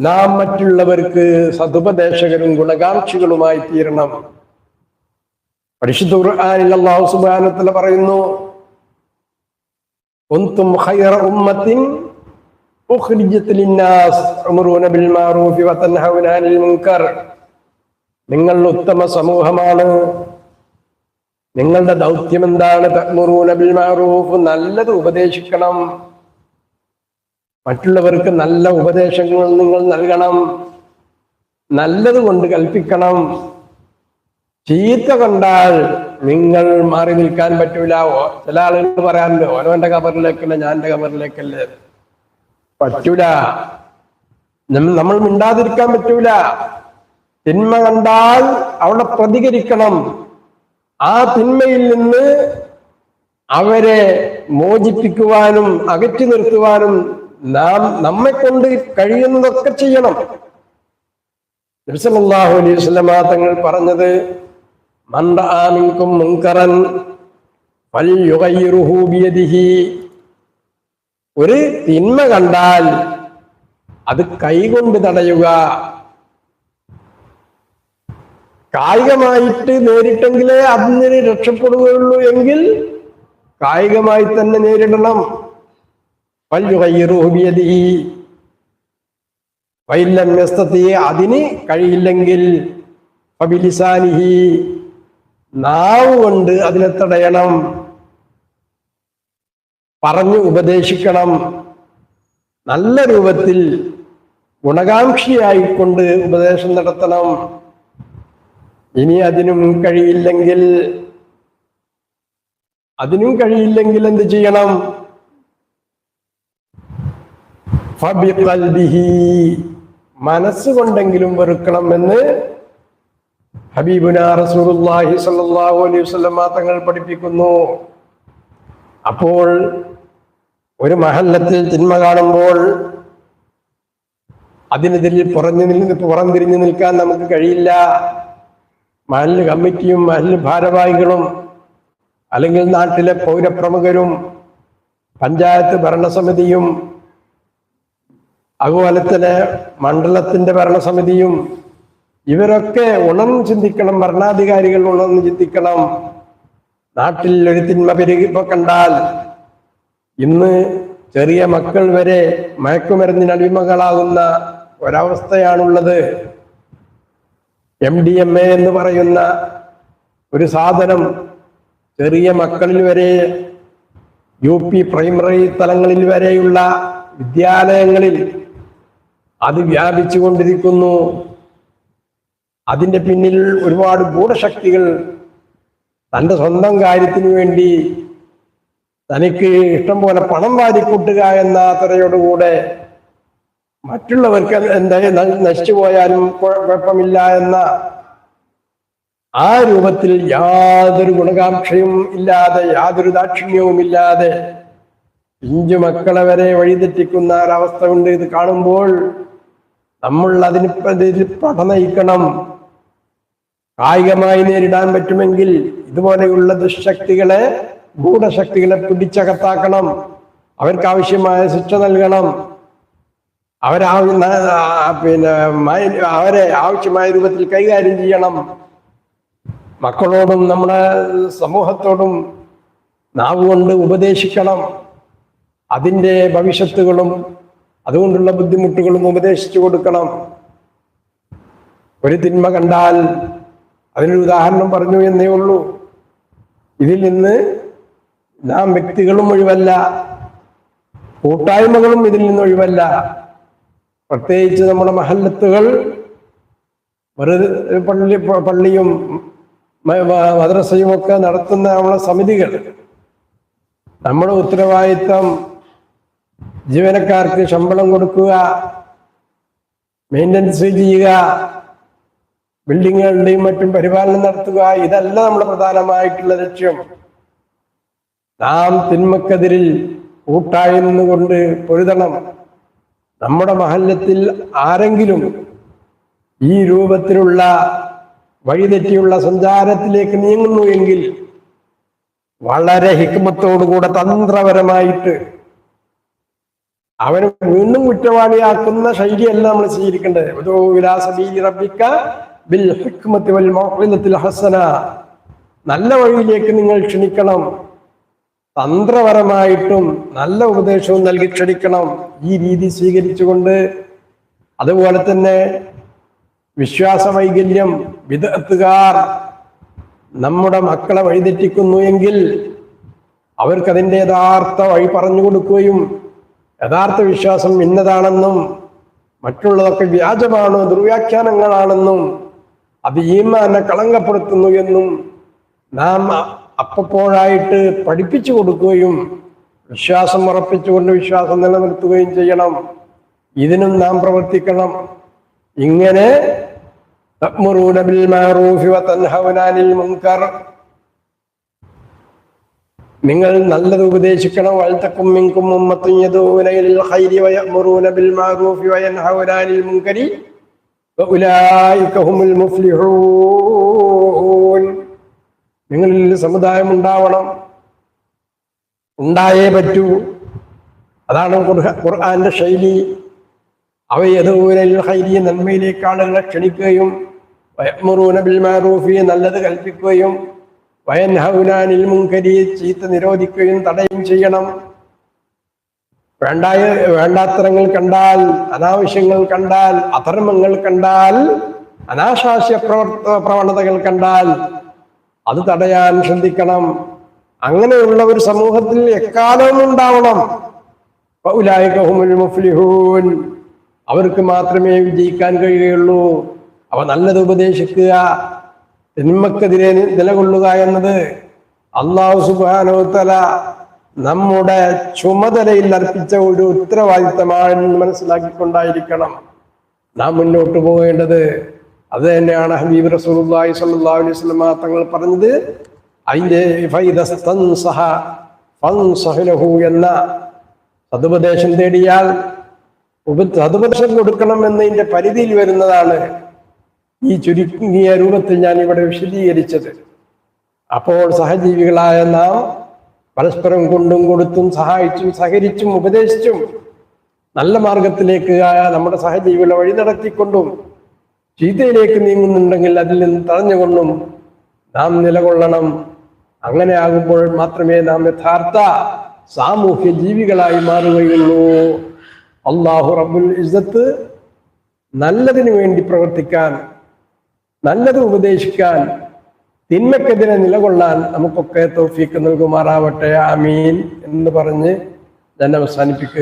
നാം മറ്റുള്ളവർക്ക് സതുപദേശകരും ഗുണകാംക്ഷികളുമായി തീരണം. പരിശുദ്ധ ഖുർആനിൽ അല്ലാഹു സുബ്ഹാനഹു വ തആല പറയുന്നു, കുൻതും ഖൈറ ഉമ്മത്തിൻ ഉഖ്രിജത് ലിന്നാസ് തഅ്മുറൂന ബിൽ മഅറൂഫി വ തൻഹൗന അനിൽ മുൻകർ. നിങ്ങൾ ഉത്തമ സമൂഹമാണ്. നിങ്ങളുടെ ദൗത്യം എന്താണ്? തഅ്മുറൂന ബിൽ മഅറൂഫ്, നല്ലത് ഉപദേശിക്കണം. മറ്റുള്ളവർക്ക് നല്ല ഉപദേശങ്ങൾ നിങ്ങൾ നൽകണം. നല്ലത് കൊണ്ട് കൽപ്പിക്കണം. ചീത്ത കണ്ടാൽ നിങ്ങൾ മാറി നിൽക്കാൻ പറ്റൂല. ചില ആളുകൾ പറയാറുണ്ട്, ഓനോന്റെ കബറിലേക്കല്ല ഞാൻ എന്റെ കബറിലേക്കല്ലേ. പറ്റൂല. നമ്മൾ മിണ്ടാതിരിക്കാൻ പറ്റൂല. തിന്മ കണ്ടാൽ അവിടെ പ്രതികരിക്കണം. ആ തിന്മയിൽ നിന്ന് അവരെ മോചിപ്പിക്കുവാനും അകറ്റി നിർത്തുവാനും നാം നമ്മെ കൊണ്ട് കഴിയുന്നതൊക്കെ ചെയ്യണം. നബി സല്ലല്ലാഹു അലൈഹി വസല്ലം തങ്ങൾ പറഞ്ഞത്, മൻ റആ മിൻകും മുൻകറൻ ഫൽയുഗയ്യിറുഹു ബിയദിഹി. ഒരു തിന്മ കണ്ടാൽ അത് കൈകൊണ്ട് തടയുക. കായികമായിട്ട് നേരിട്ടെങ്കിലേ അതിന് രക്ഷപ്പെടുകയുള്ളൂ എങ്കിൽ കായികമായി തന്നെ നേരിടണം. അതിന് കഴിയില്ലെങ്കിൽ നാവ് കൊണ്ട് അതിനെ തടയണം. പറഞ്ഞു ഉപദേശിക്കണം. നല്ല രൂപത്തിൽ ഗുണകാംക്ഷിയായിക്കൊണ്ട് ഉപദേശം നടത്തണം. ഇനി അതിനും കഴിയില്ലെങ്കിൽ എന്ത് ചെയ്യണം? മനസ്സുകൊണ്ടെങ്കിലും വെറുക്കണം എന്ന് ഹബീബുനാ റസൂലുള്ളാഹി സ്വല്ലല്ലാഹു അലൈഹി വസല്ലം തങ്ങൾ പഠിപ്പിക്കുന്നു. അപ്പോൾ ഒരു മഹല്ലത്തിൽ തിന്മ കാണുമ്പോൾ അതിനെതിരെ പുറംതിരിഞ്ഞു നിൽക്കാൻ നമുക്ക് കഴിയില്ല. മഹല്ല് കമ്മിറ്റിയും മഹല്ല് ഭാരവാഹികളും അല്ലെങ്കിൽ നാട്ടിലെ പൗരപ്രമുഖരും പഞ്ചായത്ത് ഭരണസമിതിയും അതുപോലെ തന്നെ മണ്ഡലത്തിന്റെ ഭരണസമിതിയും ഇവരൊക്കെ ഉണർന്ന് ചിന്തിക്കണം. ഭരണാധികാരികൾ ഉണർന്ന് ചിന്തിക്കണം. നാട്ടിൽ ഒരു തിന്മ പെരുകിപ്പോ കണ്ടാൽ ഇന്ന് ചെറിയ മക്കൾ വരെ മയക്കുമരുന്നിന് അടിമകളാകുന്ന ഒരവസ്ഥയാണുള്ളത്. MDMA എന്ന് പറയുന്ന ഒരു സാധനം ചെറിയ മക്കളിൽ വരെ, UP പ്രൈമറി തലങ്ങളിൽ വരെയുള്ള വിദ്യാലയങ്ങളിൽ അത് വ്യാപിച്ചു കൊണ്ടിരിക്കുന്നു. അതിൻ്റെ പിന്നിൽ ഒരുപാട് ഗൂഢശക്തികൾ തൻ്റെ സ്വന്തം കാര്യത്തിനു വേണ്ടി തനിക്ക് ഇഷ്ടം പോലെ പണം വാരിക്കൂട്ടുക എന്ന തരയോടുകൂടെ മറ്റുള്ളവർക്ക് എന്തായാലും നശിച്ചു പോയാലും കുഴപ്പമില്ല എന്ന ആ രൂപത്തിൽ യാതൊരു ഗുണകാംക്ഷയും ഇല്ലാതെ, യാതൊരു ദാക്ഷിണ്യവും ഇല്ലാതെ പിഞ്ചു മക്കളെ വരെ വഴിതെറ്റിക്കുന്ന ഒരവസ്ഥ ഉണ്ട്. ഇത് കാണുമ്പോൾ നമ്മൾ അതിന് പടനയിക്കണം. കായികമായി നേരിടാൻ പറ്റുമെങ്കിൽ ഇതുപോലെയുള്ള ദുശക്തികളെ, ഗൂഢശക്തികളെ പിടിച്ചകത്താക്കണം. അവർക്ക് ആവശ്യമായ ശിക്ഷ നൽകണം. അവരെ ആവശ്യമായ രൂപത്തിൽ കൈകാര്യം ചെയ്യണം. മക്കളോടും നമ്മുടെ സമൂഹത്തോടും നാവുകൊണ്ട് ഉപദേശിക്കണം. അതിൻ്റെ ഭവിഷ്യത്തുകളും അതുകൊണ്ടുള്ള ബുദ്ധിമുട്ടുകളും ഉപദേശിച്ചു കൊടുക്കണം. ഒരു തിന്മ കണ്ടാൽ അതിനൊരു ഉദാഹരണം പറഞ്ഞു എന്നേ ഉള്ളൂ. ഇതിൽ നിന്ന് നാം വ്യക്തികളും ഒഴിവല്ല, കൂട്ടായ്മകളും ഇതിൽ നിന്ന് ഒഴിവല്ല. പ്രത്യേകിച്ച് നമ്മുടെ മഹല്ലത്തുകൾ, പള്ളിയും മദ്രസയും ഒക്കെ നടത്തുന്ന നമ്മളെ സമിതികൾ, നമ്മുടെ ഉത്തരവാദിത്വം ജീവനക്കാർക്ക് ശമ്പളം കൊടുക്കുക, മെയിൻ്റനൻസ് ചെയ്യുക, ബിൽഡിങ്ങുകളുടെയും മറ്റും പരിപാലനം നടത്തുക. ഇതല്ല നമ്മുടെ പ്രധാനമായിട്ടുള്ള ലക്ഷ്യം. നാം തിന്മക്കെതിരിൽ കൂട്ടായി നിന്നുകൊണ്ട് പൊരുതണം. നമ്മുടെ മഹല്ലത്തിൽ ആരെങ്കിലും ഈ രൂപത്തിലുള്ള വഴിതെറ്റിയുള്ള സഞ്ചാരത്തിലേക്ക് നീങ്ങുന്നു എങ്കിൽ വളരെ ഹിക്മത്തോടുകൂടെ തന്ത്രപരമായിട്ട് അവനെ വീണ്ടും കുറ്റവാളിയാക്കുന്ന ശൈലിയല്ല നമ്മൾ സ്വീകരിക്കേണ്ടത്. ഉദൂ ഇലാ സബീലി റബ്ബിക ബിൽ ഹിക്മത്തി വൽ മൗഇദത്തിൽ ഹസന, നല്ല വഴിയിലേക്ക് നിങ്ങൾ ക്ഷണിക്കണം, തന്ത്രപരമായിട്ടും നല്ല ഉപദേശവും നൽകി ക്ഷണിക്കണം. ഈ രീതി സ്വീകരിച്ചുകൊണ്ട്, അതുപോലെ തന്നെ വിശ്വാസ വൈകല്യം, വിദഅത്തുകാർ നമ്മുടെ മക്കളെ വഴിതെറ്റിക്കുന്നു എങ്കിൽ അവർക്കതിൻ്റെ യഥാർത്ഥ വഴി പറഞ്ഞു കൊടുക്കുകയും യഥാർത്ഥ വിശ്വാസം ഇന്നതാണെന്നും മറ്റുള്ളതൊക്കെ വ്യാജമാണ്, ദുർവ്യാഖ്യാനങ്ങളാണെന്നും അത് ഈമാനെ കളങ്കപ്പെടുത്തുന്നു എന്നും നാം അപ്പോഴായിട്ട് പഠിപ്പിച്ചു കൊടുക്കുകയും വിശ്വാസം ഉറപ്പിച്ചുകൊണ്ട് വിശ്വാസം നിലനിർത്തുകയും ചെയ്യണം. ഇതിനും നാം പ്രവർത്തിക്കണം. ഇങ്ങനെ തഅ്മുറൂന ബിൽ മഅറൂഫി വതൻഹൗന അനിൽ മുൻകർ, നിങ്ങൾ നല്ലത് ഉപദേശിക്കണം. വൽതകും മിൻകും ഉമ്മത്തുൻ യദൂന ഇലൽ ഖൈരി വയഅ്മുറൂന ബിൽ മഅറൂഫി വയൻഹൗന അനിൽ മുൻകരി വഉലൈക ഹുമുൽ മുഫ്ലിഹൂൻ. നിങ്ങളിൽ സമുദായം ഉണ്ടാവണം, ഉണ്ടായേ പറ്റൂ. അതാണ് ഖുർആന്റെ ശൈലി. അവയദൂനൽ ഖൈരി, നന്മയിലേക്ക് ആളുകളെ ക്ഷണിക്കുകയും വയഅ്മുറൂന ബിൽ മഅറൂഫി, നല്ലത് കൽപ്പിക്കുകയും വയൻഹൗന അനിൽ മുൻകരി, ചീത്ത നിരോധിക്കുകയും തടയുകയും ചെയ്യണം. വേണ്ടാത്തരങ്ങൾ കണ്ടാൽ, അനാവശ്യങ്ങൾ കണ്ടാൽ, അധർമ്മങ്ങൾ കണ്ടാൽ, അനാശാസ്യ പ്രവണതകൾ കണ്ടാൽ അത് തടയാൻ ശ്രദ്ധിക്കണം. അങ്ങനെയുള്ള ഒരു സമൂഹത്തിൽ എക്കാലവും ഉണ്ടാവണം. വഉലൈക ഹുമുൽ മുഫ്ലിഹൂൻ, അവർക്ക് മാത്രമേ വിജയിക്കാൻ കഴിയുകയുള്ളൂ. അവ നല്ലത് ഉപദേശിക്കുക, തിന്മക്കെതിരെ നിലകൊള്ളുക എന്നത് അല്ലാഹു സുബ്ഹാനഹു വ തആല നമ്മുടെ ചുമതലയിൽ അർപ്പിച്ച ഒരു ഉത്തരവാദിത്തമാണെന്ന് മനസ്സിലാക്കിക്കൊണ്ടായിരിക്കണം നാം മുന്നോട്ട് പോകേണ്ടത്. അത് തന്നെയാണ് ഹബീബ് റസൂലുള്ളാഹി സ്വല്ലല്ലാഹു അലൈഹി വസല്ലം തങ്ങൾ പറഞ്ഞത്. അതിന്റെ ഫൈദസ്തൻസഹ ഫൻസഹ് ലഹു എന്ന സതുപദേശം തേടിയാൽ സതുപദേശം കൊടുക്കണം എന്നതിന്റെ പരിധിയിൽ വരുന്നതാണ് ഈ ചുരുങ്ങിയ രൂപത്തിൽ ഞാൻ ഇവിടെ വിശദീകരിച്ചത്. അപ്പോൾ സഹജീവികളായ നാം പരസ്പരം കൊണ്ടും കൊടുത്തും സഹായിച്ചും സഹകരിച്ചും ഉപദേശിച്ചും നല്ല മാർഗത്തിലേക്ക് നമ്മുടെ സഹജീവികളെ വഴി നടത്തിക്കൊണ്ടും ചീത്തയിലേക്ക് നീങ്ങുന്നുണ്ടെങ്കിൽ അതിൽ നിന്ന് തടഞ്ഞുകൊണ്ടും നാം നിലകൊള്ളണം. അങ്ങനെ ആകുമ്പോൾ മാത്രമേ നാം യഥാർത്ഥ സാമൂഹ്യ ജീവികളായി മാറുകയുള്ളൂ. അല്ലാഹു റബ്ബുൽ ഇസ്സത്ത് നല്ലതിനു വേണ്ടി പ്രവർത്തിക്കാൻ, നല്ലത് ഉപദേശിക്കാൻ, തിന്മക്കെതിരെ നിലകൊള്ളാൻ നമുക്കൊക്കെ തൗഫീക്ക് നൽകുമാറാവട്ടെ. ആമീൻ എന്ന് പറഞ്ഞ് ഞാൻ അവസാനിപ്പിക്കുക.